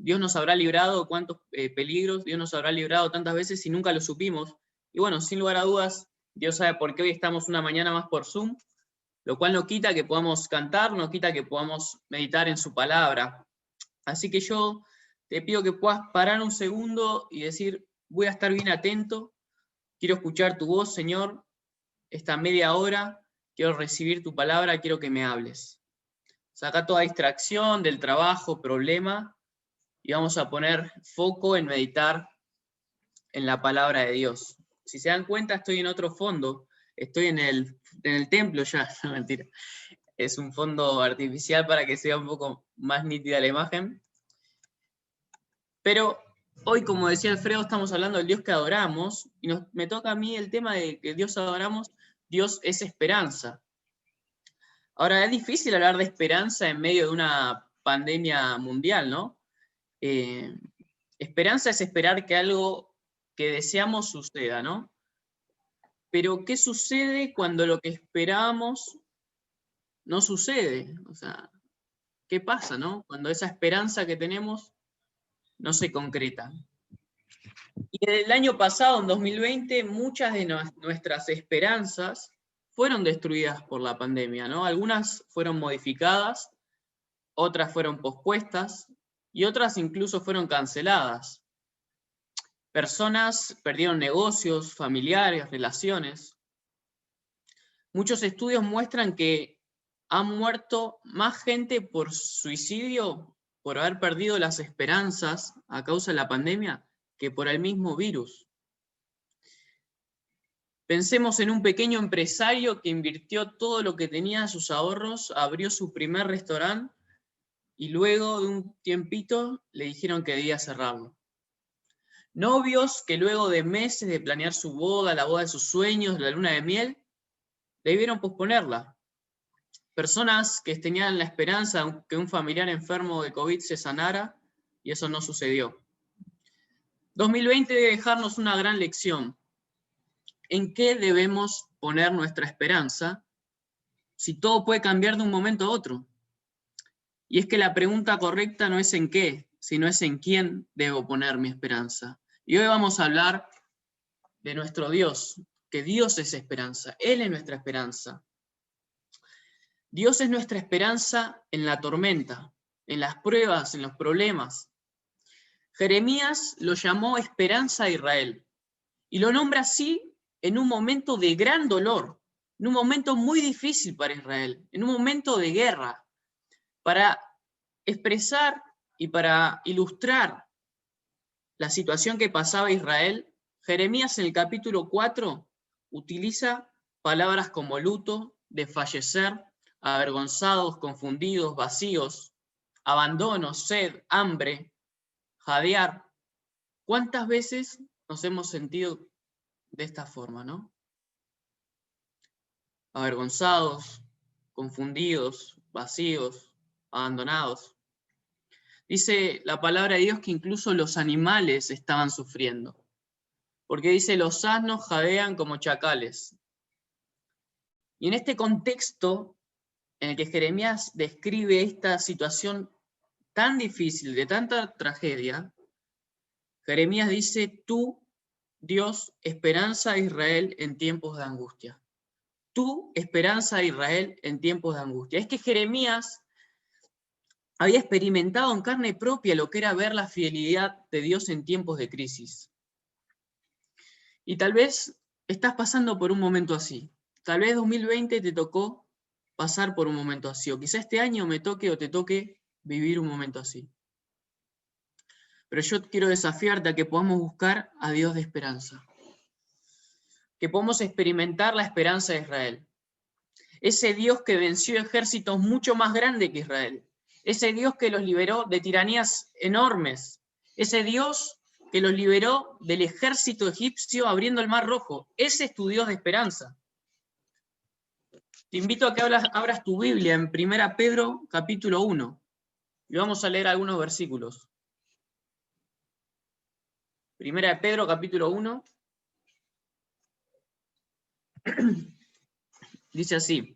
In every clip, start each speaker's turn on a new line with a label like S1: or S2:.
S1: Dios nos habrá librado cuántos peligros, Dios nos habrá librado tantas veces y nunca lo supimos. Y bueno, sin lugar a dudas, Dios sabe por qué hoy estamos una mañana más por Zoom, lo cual no quita que podamos cantar, no quita que podamos meditar en su palabra. Así que yo te pido que puedas parar un segundo y decir, voy a estar bien atento, quiero escuchar tu voz, Señor, esta media hora, quiero recibir tu palabra, quiero que me hables. Saca toda distracción del trabajo, problema, y vamos a poner foco en meditar en la palabra de Dios. Si se dan cuenta, estoy en otro fondo, estoy en el templo ya, no, mentira. Es un fondo artificial para que sea un poco más nítida la imagen. Pero hoy, como decía Alfredo, estamos hablando del Dios que adoramos, y me toca a mí el tema de que Dios adoramos, Dios es esperanza. Ahora, es difícil hablar de esperanza en medio de una pandemia mundial, ¿no? Esperanza es esperar que algo que deseamos suceda, ¿no? Pero, ¿qué sucede cuando lo que esperamos no sucede? O sea, ¿qué pasa, no? Cuando esa esperanza que tenemos no se concreta. Y el año pasado, en 2020, muchas de nuestras esperanzas fueron destruidas por la pandemia, ¿no? Algunas fueron modificadas, otras fueron pospuestas y otras incluso fueron canceladas. Personas perdieron negocios, familiares, relaciones. Muchos estudios muestran que ha muerto más gente por suicidio, por haber perdido las esperanzas a causa de la pandemia, que por el mismo virus. Pensemos en un pequeño empresario que invirtió todo lo que tenía, sus ahorros, abrió su primer restaurante y luego de un tiempito le dijeron que debía cerrarlo. Novios que luego de meses de planear su boda, la boda de sus sueños, la luna de miel, debieron posponerla. Personas que tenían la esperanza de que un familiar enfermo de COVID se sanara y eso no sucedió. 2020 debe dejarnos una gran lección. ¿En qué debemos poner nuestra esperanza si todo puede cambiar de un momento a otro? Y es que la pregunta correcta no es en qué, sino es en quién debo poner mi esperanza. Y hoy vamos a hablar de nuestro Dios, que Dios es esperanza, Él es nuestra esperanza. Dios es nuestra esperanza en la tormenta, en las pruebas, en los problemas. Jeremías lo llamó esperanza a Israel y lo nombra así en un momento de gran dolor, en un momento muy difícil para Israel, en un momento de guerra, para expresar y para ilustrar la situación que pasaba Israel. Jeremías en el capítulo 4 utiliza palabras como luto, desfallecer, avergonzados, confundidos, vacíos, abandono, sed, hambre, jadear. ¿Cuántas veces nos hemos sentido de esta forma, no? Avergonzados, confundidos, vacíos, abandonados. Dice la palabra de Dios que incluso los animales estaban sufriendo, porque dice, los asnos jadean como chacales. Y en este contexto en el que Jeremías describe esta situación tan difícil, de tanta tragedia, Jeremías dice, tú, Dios, esperanza a Israel en tiempos de angustia. Tú, esperanza a Israel en tiempos de angustia. Es que Jeremías había experimentado en carne propia lo que era ver la fidelidad de Dios en tiempos de crisis. Y tal vez estás pasando por un momento así. Tal vez 2020 te tocó pasar por un momento así. O quizá este año me toque o te toque vivir un momento así. Pero yo quiero desafiarte a que podamos buscar a Dios de esperanza. Que podamos experimentar la esperanza de Israel. Ese Dios que venció ejércitos mucho más grandes que Israel. Ese Dios que los liberó de tiranías enormes. Ese Dios que los liberó del ejército egipcio abriendo el Mar Rojo. Ese es tu Dios de esperanza. Te invito a que abras tu Biblia en 1 Pedro capítulo 1. Y vamos a leer algunos versículos. 1 Pedro capítulo 1. Dice así.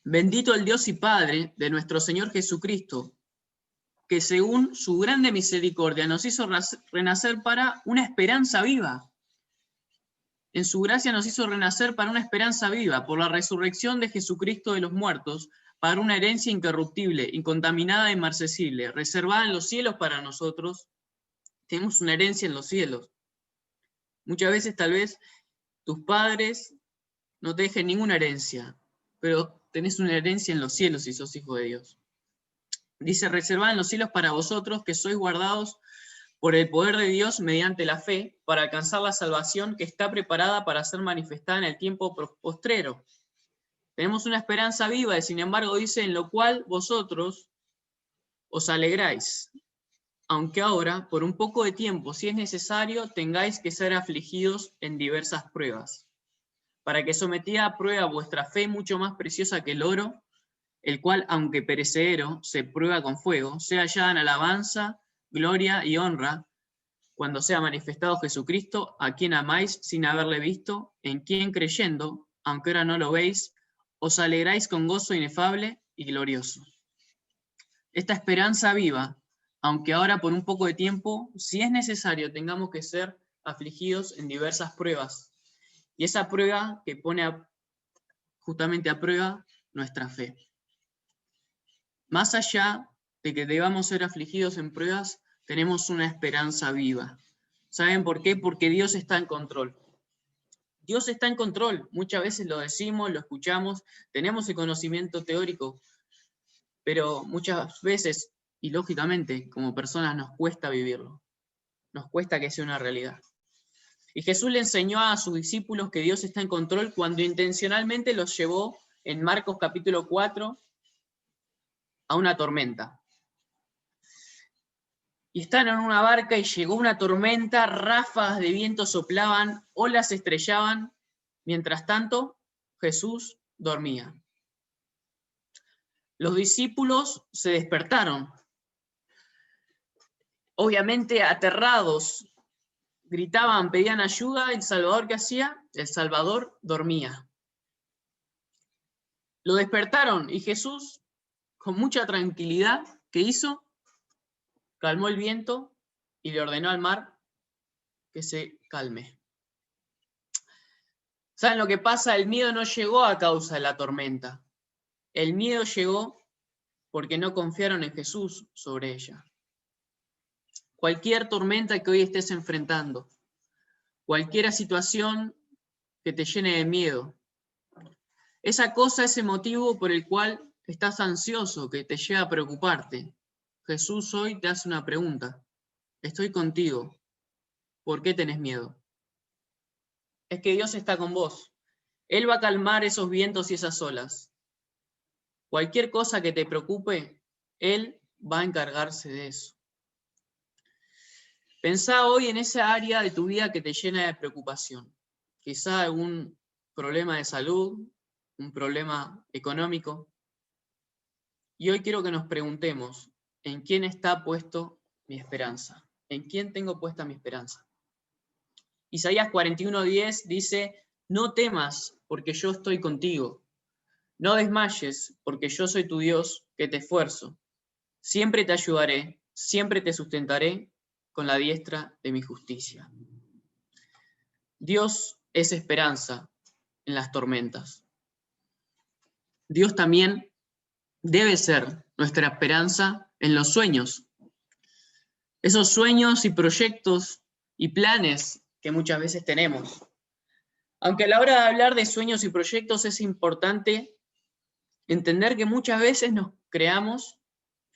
S1: Bendito el Dios y Padre de nuestro Señor Jesucristo, que según su grande misericordia nos hizo renacer para una esperanza viva. En su gracia nos hizo renacer para una esperanza viva, por la resurrección de Jesucristo de los muertos, para una herencia incorruptible, incontaminada e inmarcesible, reservada en los cielos para nosotros. Tenemos una herencia en los cielos. Muchas veces tal vez tus padres no te dejen ninguna herencia, pero tenés una herencia en los cielos si sos hijo de Dios. Dice, reservada en los cielos para vosotros, que sois guardados por el poder de Dios mediante la fe, para alcanzar la salvación que está preparada para ser manifestada en el tiempo postrero. Tenemos una esperanza viva, y sin embargo dice, en lo cual vosotros os alegráis, aunque ahora, por un poco de tiempo, si es necesario, tengáis que ser afligidos en diversas pruebas, para que sometida a prueba vuestra fe, mucho más preciosa que el oro, el cual, aunque perecedero, se prueba con fuego, sea hallada en alabanza, gloria y honra, cuando sea manifestado Jesucristo, a quien amáis sin haberle visto, en quien creyendo, aunque ahora no lo veis, os alegráis con gozo inefable y glorioso. Esta esperanza viva, aunque ahora por un poco de tiempo, si es necesario, tengamos que ser afligidos en diversas pruebas. Y esa prueba que pone justamente a prueba nuestra fe. Más allá de que debamos ser afligidos en pruebas, tenemos una esperanza viva. ¿Saben por qué? Porque Dios está en control. Dios está en control. Muchas veces lo decimos, lo escuchamos, tenemos el conocimiento teórico, pero muchas veces, y lógicamente, como personas nos cuesta vivirlo. Nos cuesta que sea una realidad. Y Jesús le enseñó a sus discípulos que Dios está en control cuando intencionalmente los llevó en Marcos capítulo 4 a una tormenta. Y estaban en una barca y llegó una tormenta, ráfagas de viento soplaban, olas estrellaban. Mientras tanto, Jesús dormía. Los discípulos se despertaron, obviamente aterrados, gritaban, pedían ayuda. ¿El Salvador qué hacía? El Salvador dormía. Lo despertaron y Jesús, con mucha tranquilidad, ¿qué hizo? Calmó el viento y le ordenó al mar que se calme. ¿Saben lo que pasa? El miedo no llegó a causa de la tormenta. El miedo llegó porque no confiaron en Jesús sobre ella. Cualquier tormenta que hoy estés enfrentando, cualquier situación que te llene de miedo, esa cosa, ese motivo por el cual estás ansioso, que te lleva a preocuparte, Jesús hoy te hace una pregunta. Estoy contigo. ¿Por qué tenés miedo? Es que Dios está con vos. Él va a calmar esos vientos y esas olas. Cualquier cosa que te preocupe, Él va a encargarse de eso. Pensá hoy en esa área de tu vida que te llena de preocupación. Quizá algún problema de salud, un problema económico. Y hoy quiero que nos preguntemos, ¿en quién está puesto mi esperanza? ¿En quién tengo puesta mi esperanza? Isaías 41:10 dice, no temas, porque yo estoy contigo. No desmayes, porque yo soy tu Dios, que te esfuerzo. Siempre te ayudaré, siempre te sustentaré con la diestra de mi justicia. Dios es esperanza en las tormentas. Dios también debe ser nuestra esperanza en los sueños. Esos sueños y proyectos y planes que muchas veces tenemos. Aunque a la hora de hablar de sueños y proyectos es importante entender que muchas veces nos creamos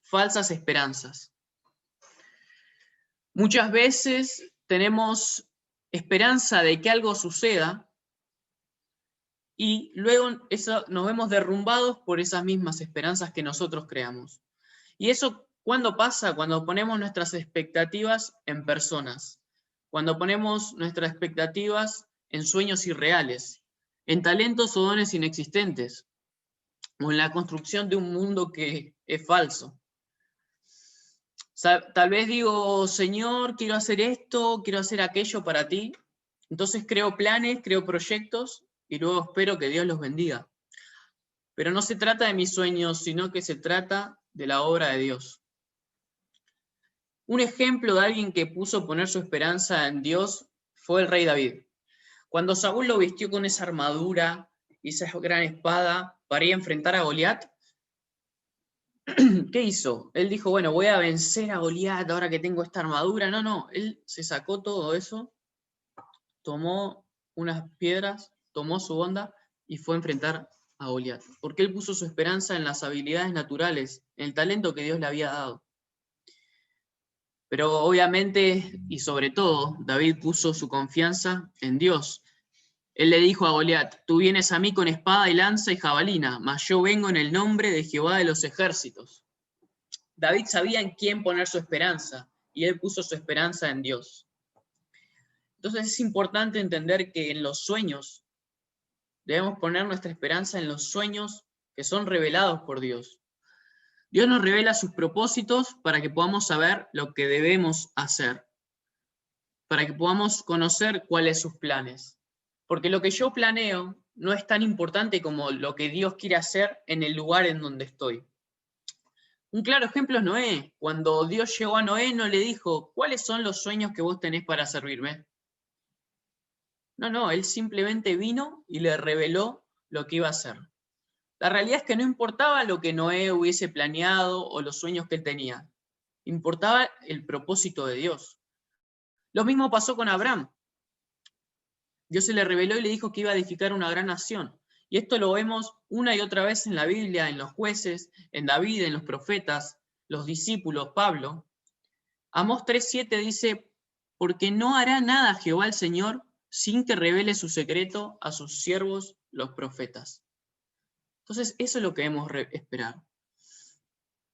S1: falsas esperanzas. Muchas veces tenemos esperanza de que algo suceda y luego nos vemos derrumbados por esas mismas esperanzas que nosotros creamos. Y eso, ¿cuándo pasa? Cuando ponemos nuestras expectativas en personas, cuando ponemos nuestras expectativas en sueños irreales, en talentos o dones inexistentes, o en la construcción de un mundo que es falso. Tal vez digo, Señor, quiero hacer esto, quiero hacer aquello para ti. Entonces creo planes, creo proyectos y luego espero que Dios los bendiga. Pero no se trata de mis sueños, sino que se trata de la obra de Dios. Un ejemplo de alguien que puso poner su esperanza en Dios fue el rey David. Cuando Saúl lo vistió con esa armadura y esa gran espada para ir a enfrentar a Goliat, ¿qué hizo? Él dijo, bueno, voy a vencer a Goliat ahora que tengo esta armadura. No, él se sacó todo eso, tomó unas piedras, tomó su onda y fue a enfrentar a Goliat. Porque él puso su esperanza en las habilidades naturales, en el talento que Dios le había dado. Pero obviamente, y sobre todo, David puso su confianza en Dios. Él le dijo a Goliat, tú vienes a mí con espada y lanza y jabalina, mas yo vengo en el nombre de Jehová de los ejércitos. David sabía en quién poner su esperanza, y él puso su esperanza en Dios. Entonces es importante entender que en los sueños, debemos poner nuestra esperanza en los sueños que son revelados por Dios. Dios nos revela sus propósitos para que podamos saber lo que debemos hacer, para que podamos conocer cuáles son sus planes. Porque lo que yo planeo no es tan importante como lo que Dios quiere hacer en el lugar en donde estoy. Un claro ejemplo es Noé. Cuando Dios llegó a Noé, no le dijo, ¿cuáles son los sueños que vos tenés para servirme? No, él simplemente vino y le reveló lo que iba a hacer. La realidad es que no importaba lo que Noé hubiese planeado o los sueños que él tenía. Importaba el propósito de Dios. Lo mismo pasó con Abraham. Dios se le reveló y le dijo que iba a edificar una gran nación. Y esto lo vemos una y otra vez en la Biblia, en los jueces, en David, en los profetas, los discípulos, Pablo. Amós 3:7 dice, porque no hará nada Jehová el Señor sin que revele su secreto a sus siervos, los profetas. Entonces, eso es lo que debemos esperar.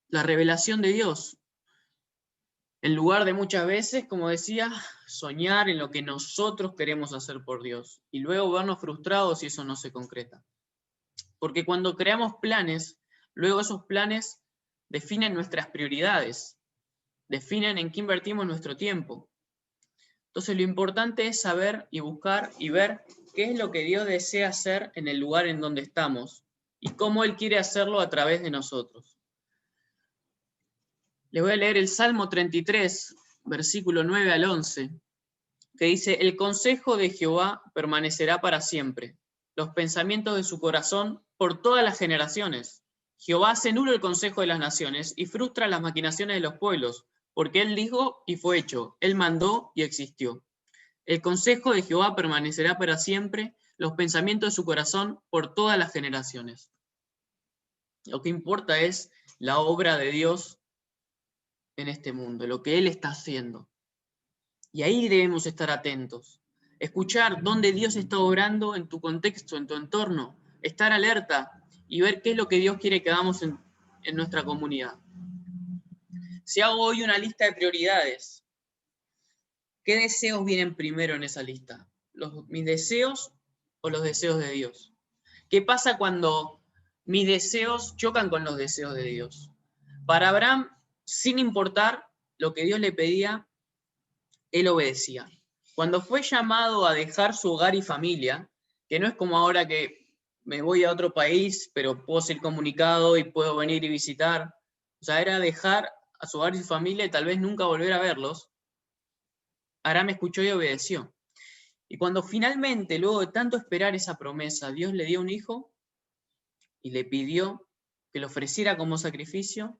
S1: La revelación de Dios. En lugar de muchas veces, como decía, soñar en lo que nosotros queremos hacer por Dios y luego vernos frustrados si eso no se concreta. Porque cuando creamos planes, luego esos planes definen nuestras prioridades, definen en qué invertimos nuestro tiempo. Entonces lo importante es saber y buscar y ver qué es lo que Dios desea hacer en el lugar en donde estamos y cómo Él quiere hacerlo a través de nosotros. Les voy a leer el Salmo 33, versículo 9 al 11, que dice, el consejo de Jehová permanecerá para siempre, los pensamientos de su corazón por todas las generaciones. Jehová hace nulo el consejo de las naciones y frustra las maquinaciones de los pueblos, porque Él dijo y fue hecho, Él mandó y existió. El consejo de Jehová permanecerá para siempre, los pensamientos de su corazón por todas las generaciones. Lo que importa es la obra de Dios en este mundo, lo que Él está haciendo. Y ahí debemos estar atentos. Escuchar dónde Dios está obrando en tu contexto, en tu entorno. Estar alerta y ver qué es lo que Dios quiere que hagamos en nuestra comunidad. Si hago hoy una lista de prioridades, ¿qué deseos vienen primero en esa lista? ¿Mis deseos o los deseos de Dios? ¿Qué pasa cuando mis deseos chocan con los deseos de Dios? Para Abraham, sin importar lo que Dios le pedía, él obedecía. Cuando fue llamado a dejar su hogar y familia, que no es como ahora que me voy a otro país, pero puedo ser comunicado y puedo venir y visitar, o sea, era dejar a su hogar y su familia y tal vez nunca volver a verlos, Abraham escuchó y obedeció. Y cuando finalmente, luego de tanto esperar esa promesa, Dios le dio un hijo y le pidió que lo ofreciera como sacrificio,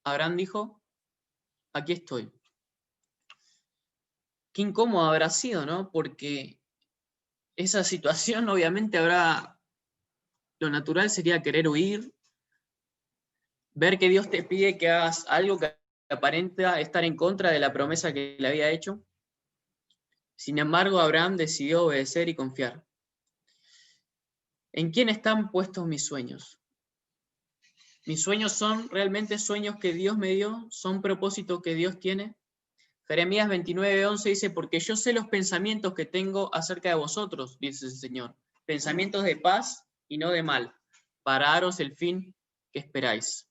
S1: Abraham dijo, aquí estoy. Qué incómodo habrá sido, ¿no? Porque esa situación obviamente lo natural sería querer huir, ver que Dios te pide que hagas algo que aparenta estar en contra de la promesa que le había hecho. Sin embargo, Abraham decidió obedecer y confiar. ¿En quién están puestos mis sueños? ¿Mis sueños son realmente sueños que Dios me dio? ¿Son propósitos que Dios tiene? Jeremías 29:11 dice, porque yo sé los pensamientos que tengo acerca de vosotros, dice el Señor, pensamientos de paz y no de mal, para daros el fin que esperáis.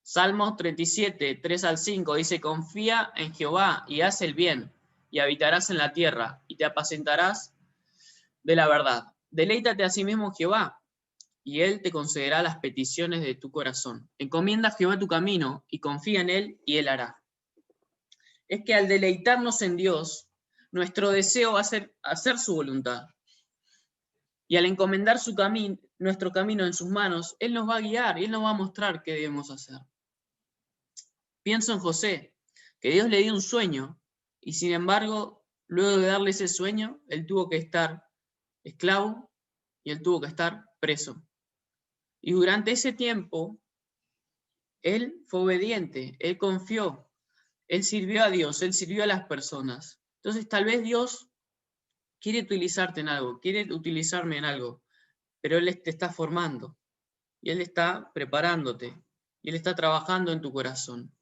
S1: Salmos 37, 3 al 5 dice, confía en Jehová y haz el bien, y habitarás en la tierra, y te apacentarás de la verdad. Deleítate a sí mismo en Jehová, y Él te concederá las peticiones de tu corazón. Encomienda a Jehová tu camino, y confía en Él, y Él hará. es que al deleitarnos en Dios, nuestro deseo va a ser hacer su voluntad. Y al encomendar nuestro camino en sus manos, Él nos va a guiar y Él nos va a mostrar qué debemos hacer. Pienso en José, que Dios le dio un sueño, y sin embargo, luego de darle ese sueño, él tuvo que estar esclavo y él tuvo que estar preso. Y durante ese tiempo, él fue obediente, él confió, él sirvió a Dios, él sirvió a las personas. Entonces, tal vez Dios quiere utilizarte en algo, quiere utilizarme en algo, pero Él te está formando, y Él está preparándote, y Él está trabajando en tu corazón.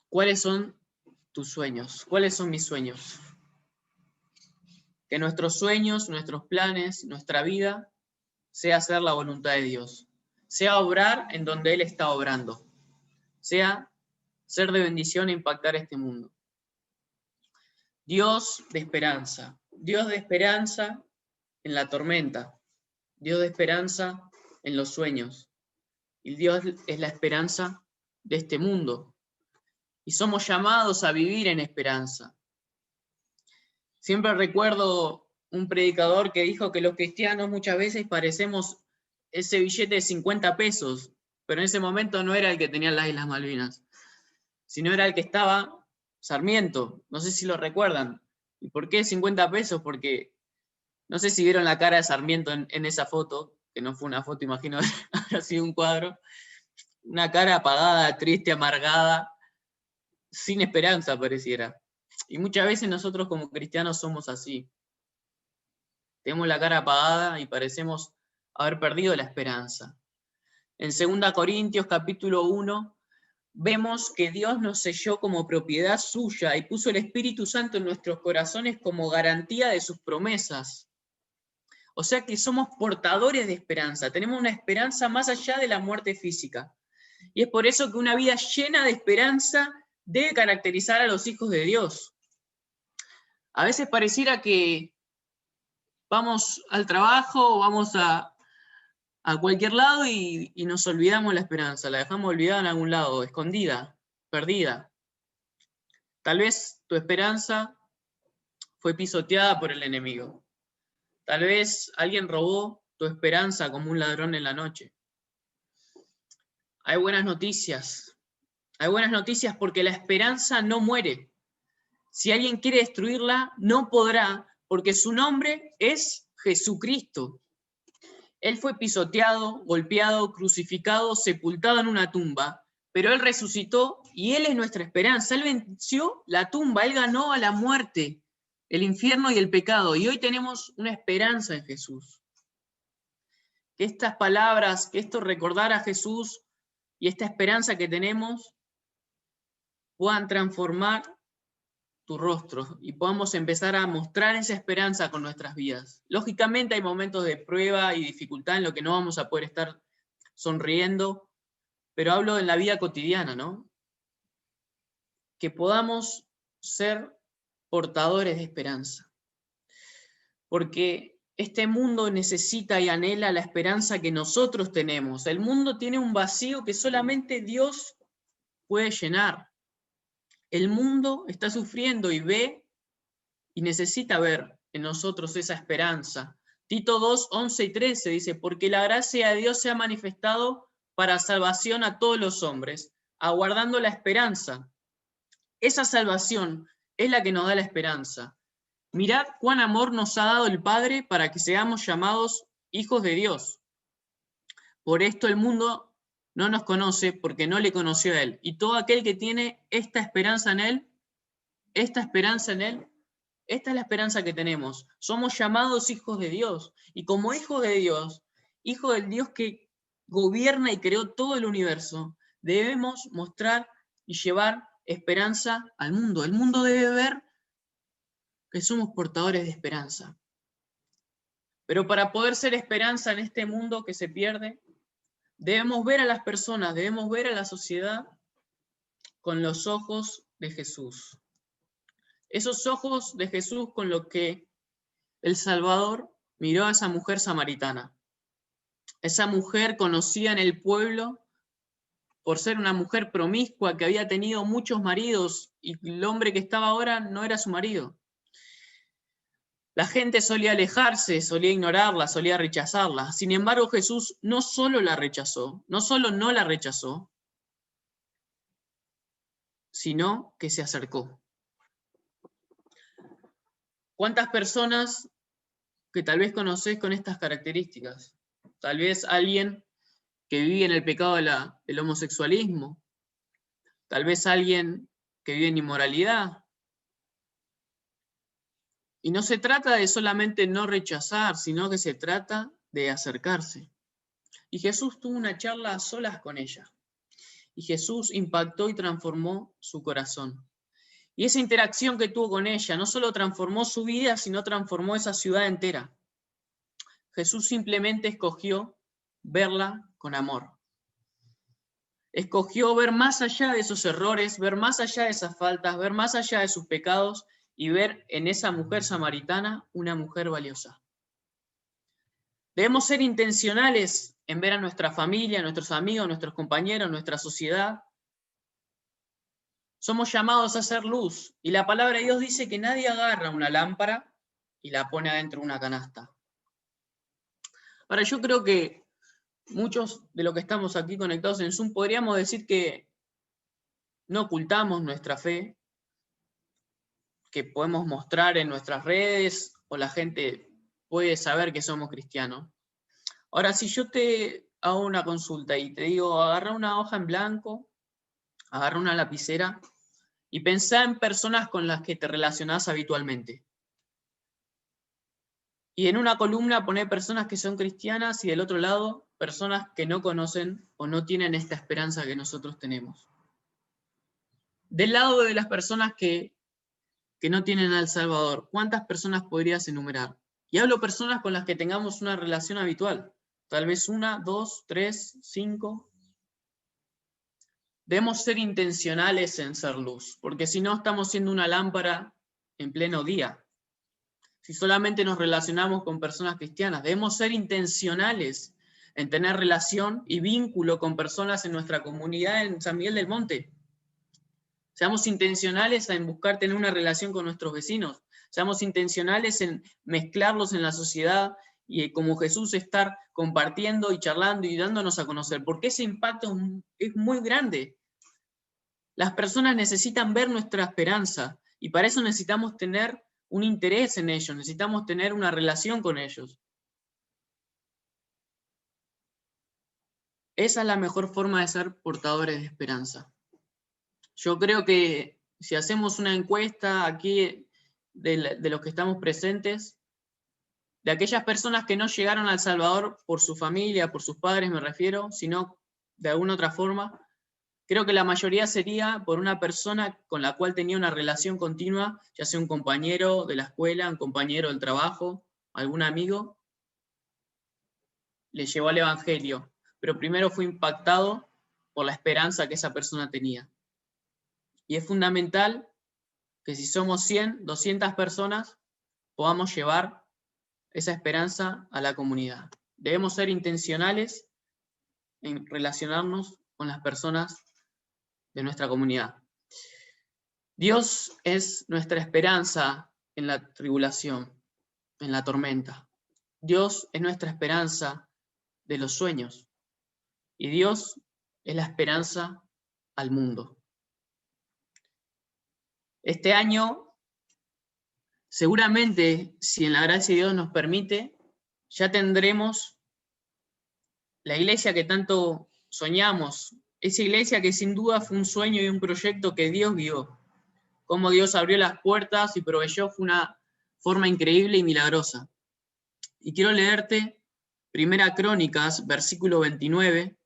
S1: ¿Cuáles son tus sueños? ¿Cuáles son mis sueños? Que nuestros sueños, nuestros planes, nuestra vida, sea hacer la voluntad de Dios, sea obrar en donde Él está obrando, sea ser de bendición e impactar este mundo. Dios de esperanza en la tormenta, Dios de esperanza en los sueños, y Dios es la esperanza de este mundo, y somos llamados a vivir en esperanza. Siempre recuerdo un predicador que dijo que los cristianos muchas veces parecemos ese billete de 50 pesos, pero en ese momento no era el que tenía las Islas Malvinas, sino era el que estaba Sarmiento. No sé si lo recuerdan. ¿Y por qué 50 pesos? Porque no sé si vieron la cara de Sarmiento en esa foto, que no fue una foto, imagino, habrá sido un cuadro. Una cara apagada, triste, amargada, sin esperanza pareciera. Y muchas veces nosotros como cristianos somos así. Tenemos la cara apagada y parecemos haber perdido la esperanza. En 2 Corintios capítulo 1 vemos que Dios nos selló como propiedad suya y puso el Espíritu Santo en nuestros corazones como garantía de sus promesas. O sea que somos portadores de esperanza, tenemos una esperanza más allá de la muerte física. Y es por eso que una vida llena de esperanza debe caracterizar a los hijos de Dios. A veces pareciera que vamos al trabajo, vamos a cualquier lado y nos olvidamos la esperanza, la dejamos olvidada en algún lado, escondida, perdida. Tal vez tu esperanza fue pisoteada por el enemigo. Tal vez alguien robó tu esperanza como un ladrón en la noche. Hay buenas noticias. Hay buenas noticias porque la esperanza no muere. Si alguien quiere destruirla, no podrá, porque su nombre es Jesucristo. Él fue pisoteado, golpeado, crucificado, sepultado en una tumba, pero Él resucitó y Él es nuestra esperanza. Él venció la tumba, Él ganó a la muerte, el infierno y el pecado, y hoy tenemos una esperanza en Jesús. Que estas palabras, que esto recordar a Jesús y esta esperanza que tenemos puedan transformar tu rostro y podamos empezar a mostrar esa esperanza con nuestras vidas. Lógicamente hay momentos de prueba y dificultad en lo que no vamos a poder estar sonriendo, pero hablo en la vida cotidiana, ¿no? Que podamos ser portadores de esperanza. Porque este mundo necesita y anhela la esperanza que nosotros tenemos. El mundo tiene un vacío que solamente Dios puede llenar. El mundo está sufriendo y ve y necesita ver en nosotros esa esperanza. Tito 2, 11 y 13 dice, porque la gracia de Dios se ha manifestado para salvación a todos los hombres, aguardando la esperanza. Esa salvación es la que nos da la esperanza. Mirad cuán amor nos ha dado el Padre para que seamos llamados hijos de Dios. Por esto el mundo no nos conoce porque no le conoció a Él. Y todo aquel que tiene esta esperanza en Él, esta es la esperanza que tenemos. Somos llamados hijos de Dios. Y como hijos de Dios, hijos del Dios que gobierna y creó todo el universo, debemos mostrar y llevar esperanza al mundo. El mundo debe ver que somos portadores de esperanza. Pero para poder ser esperanza en este mundo que se pierde, debemos ver a las personas, debemos ver a la sociedad con los ojos de Jesús. Esos ojos de Jesús con los que el Salvador miró a esa mujer samaritana. Esa mujer conocida en el pueblo por ser una mujer promiscua que había tenido muchos maridos y el hombre que estaba ahora no era su marido. La gente solía alejarse, solía ignorarla, solía rechazarla. Sin embargo, Jesús no solo la rechazó, no solo no la rechazó, sino que se acercó. ¿Cuántas personas que tal vez conocés con estas características? Tal vez alguien que vive en el pecado del homosexualismo, tal vez alguien que vive en inmoralidad. Y no se trata de solamente no rechazar, sino que se trata de acercarse. Y Jesús tuvo una charla a solas con ella. Y Jesús impactó y transformó su corazón. Y esa interacción que tuvo con ella no solo transformó su vida, sino transformó esa ciudad entera. Jesús simplemente escogió verla con amor. Escogió ver más allá de esos errores, ver más allá de esas faltas, ver más allá de sus pecados y ver en esa mujer samaritana una mujer valiosa. Debemos ser intencionales en ver a nuestra familia, a nuestros amigos, a nuestros compañeros, a nuestra sociedad. Somos llamados a hacer luz y la palabra de Dios dice que nadie agarra una lámpara y la pone adentro de una canasta. Ahora, yo creo que muchos de los que estamos aquí conectados en Zoom podríamos decir que no ocultamos nuestra fe, que podemos mostrar en nuestras redes o la gente puede saber que somos cristianos. Ahora, si yo te hago una consulta y te digo, agarra una hoja en blanco, agarra una lapicera y pensá en personas con las que te relacionás habitualmente. Y en una columna poné personas que son cristianas y del otro lado personas que no conocen o no tienen esta esperanza que nosotros tenemos. Del lado de las personas que no tienen al Salvador, ¿cuántas personas podrías enumerar? Y hablo personas con las que tengamos una relación habitual. Tal vez 1, 2, 3, 5. Debemos ser intencionales en ser luz, porque si no estamos siendo una lámpara en pleno día. Si solamente nos relacionamos con personas cristianas, debemos ser intencionales en tener relación y vínculo con personas en nuestra comunidad en San Miguel del Monte. Seamos intencionales en buscar tener una relación con nuestros vecinos. Seamos intencionales en mezclarlos en la sociedad y como Jesús estar compartiendo y charlando y dándonos a conocer, porque ese impacto es muy grande. Las personas necesitan ver nuestra esperanza y para eso necesitamos tener un interés en ellos, necesitamos tener una relación con ellos. Esa es la mejor forma de ser portadores de esperanza. Yo creo que si hacemos una encuesta aquí de los que estamos presentes, de aquellas personas que no llegaron a El Salvador por su familia, por sus padres me refiero, sino de alguna otra forma, creo que la mayoría sería por una persona con la cual tenía una relación continua, ya sea un compañero de la escuela, un compañero del trabajo, algún amigo, le llevó al Evangelio, pero primero fue impactado por la esperanza que esa persona tenía. Y es fundamental que si somos 100, 200 personas, podamos llevar esa esperanza a la comunidad. Debemos ser intencionales en relacionarnos con las personas de nuestra comunidad. Dios es nuestra esperanza en la tribulación, en la tormenta. Dios es nuestra esperanza de los sueños. Y Dios es la esperanza al mundo. Este año, seguramente, si en la gracia de Dios nos permite, ya tendremos la iglesia que tanto soñamos, esa iglesia que sin duda fue un sueño y un proyecto que Dios guió. Cómo Dios abrió las puertas y proveyó fue una forma increíble y milagrosa. Y quiero leerte Primera Crónicas, versículo 29,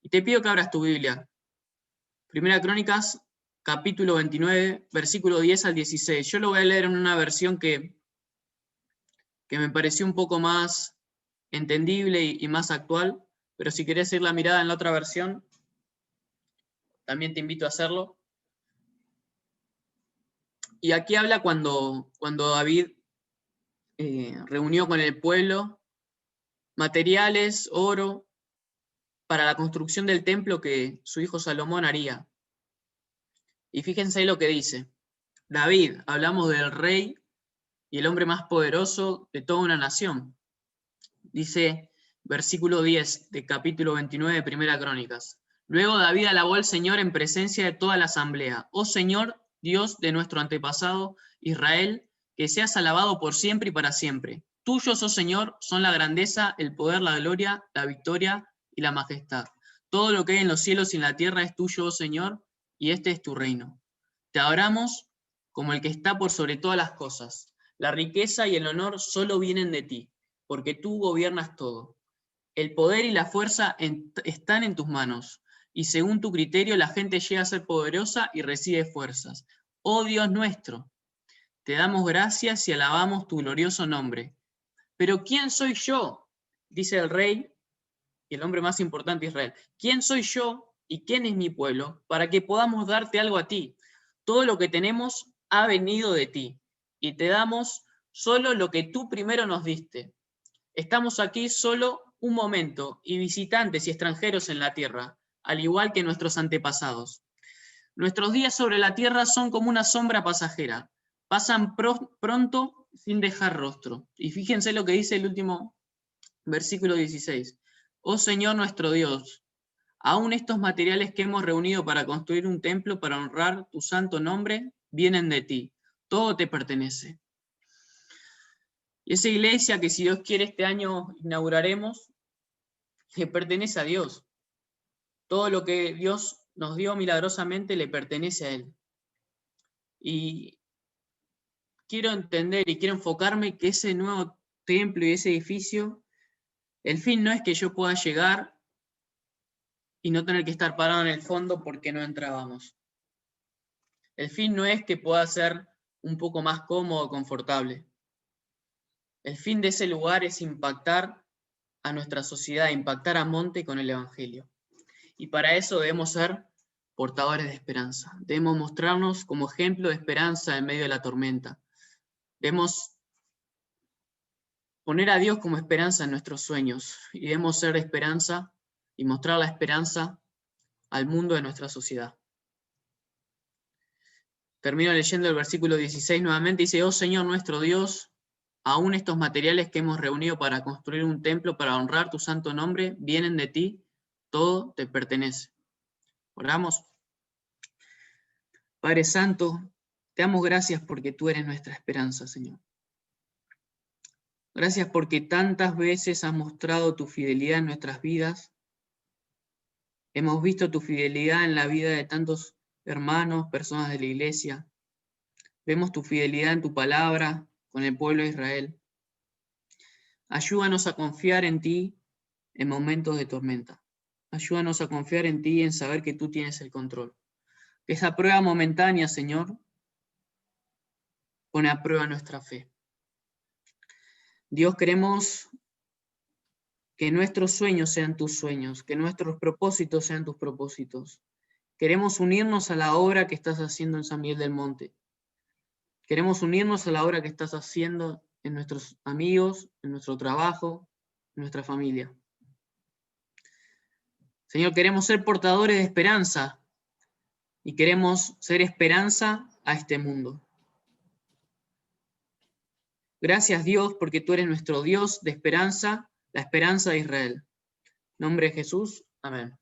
S1: y te pido que abras tu Biblia. Primera Crónicas, capítulo 29, versículo 10 al 16. Yo lo voy a leer en una versión que me pareció un poco más entendible y más actual, pero si querés ir la mirada en la otra versión, también te invito a hacerlo. Y aquí habla cuando David reunió con el pueblo materiales, oro, para la construcción del templo que su hijo Salomón haría. Y fíjense ahí lo que dice. David, hablamos del rey y el hombre más poderoso de toda una nación. Dice, versículo 10 de capítulo 29 de Primera Crónicas. Luego David alabó al Señor en presencia de toda la asamblea. Oh Señor, Dios de nuestro antepasado Israel, que seas alabado por siempre y para siempre. Tuyos, oh Señor, son la grandeza, el poder, la gloria, la victoria y la majestad. Todo lo que hay en los cielos y en la tierra es tuyo, oh Señor, y este es tu reino. Te adoramos como el que está por sobre todas las cosas. La riqueza y el honor solo vienen de ti, porque tú gobiernas todo. El poder y la fuerza están en tus manos, y según tu criterio la gente llega a ser poderosa y recibe fuerzas. Oh Dios nuestro, te damos gracias y alabamos tu glorioso nombre. Pero ¿quién soy yo? Dice el rey y el hombre más importante de Israel. ¿Quién soy yo y quién es mi pueblo para que podamos darte algo a ti? Todo lo que tenemos ha venido de ti, y te damos solo lo que tú primero nos diste. Estamos aquí solo un momento y visitantes y extranjeros en la tierra, al igual que nuestros antepasados. Nuestros días sobre la tierra son como una sombra pasajera, pasan pronto sin dejar rostro. Y fíjense lo que dice el último versículo 16. Oh Señor nuestro Dios, aún estos materiales que hemos reunido para construir un templo para honrar tu santo nombre, vienen de ti. Todo te pertenece. Y esa iglesia que, si Dios quiere, este año inauguraremos, le pertenece a Dios. Todo lo que Dios nos dio milagrosamente le pertenece a Él. Y quiero entender y quiero enfocarme que ese nuevo templo y ese edificio, el fin no es que yo pueda llegar y no tener que estar parado en el fondo porque no entrábamos. El fin no es que pueda ser un poco más cómodo, confortable. El fin de ese lugar es impactar a nuestra sociedad, impactar a Monte con el Evangelio. Y para eso debemos ser portadores de esperanza. Debemos mostrarnos como ejemplo de esperanza en medio de la tormenta. Debemos poner a Dios como esperanza en nuestros sueños y debemos ser esperanza y mostrar la esperanza al mundo de nuestra sociedad. Termino leyendo el versículo 16 nuevamente. Dice, oh Señor nuestro Dios, aún estos materiales que hemos reunido para construir un templo para honrar tu santo nombre, vienen de ti, todo te pertenece. Oramos. Padre Santo, te damos gracias porque tú eres nuestra esperanza, Señor. Gracias porque tantas veces has mostrado tu fidelidad en nuestras vidas. Hemos visto tu fidelidad en la vida de tantos hermanos, personas de la iglesia. Vemos tu fidelidad en tu palabra con el pueblo de Israel. Ayúdanos a confiar en ti en momentos de tormenta. Ayúdanos a confiar en ti y en saber que tú tienes el control. Esa prueba momentánea, Señor, pone a prueba nuestra fe. Dios, queremos que nuestros sueños sean tus sueños, que nuestros propósitos sean tus propósitos. Queremos unirnos a la obra que estás haciendo en San Miguel del Monte. Queremos unirnos a la obra que estás haciendo en nuestros amigos, en nuestro trabajo, en nuestra familia. Señor, queremos ser portadores de esperanza y queremos ser esperanza a este mundo. Gracias, Dios, porque tú eres nuestro Dios de esperanza, la esperanza de Israel. En nombre de Jesús, amén.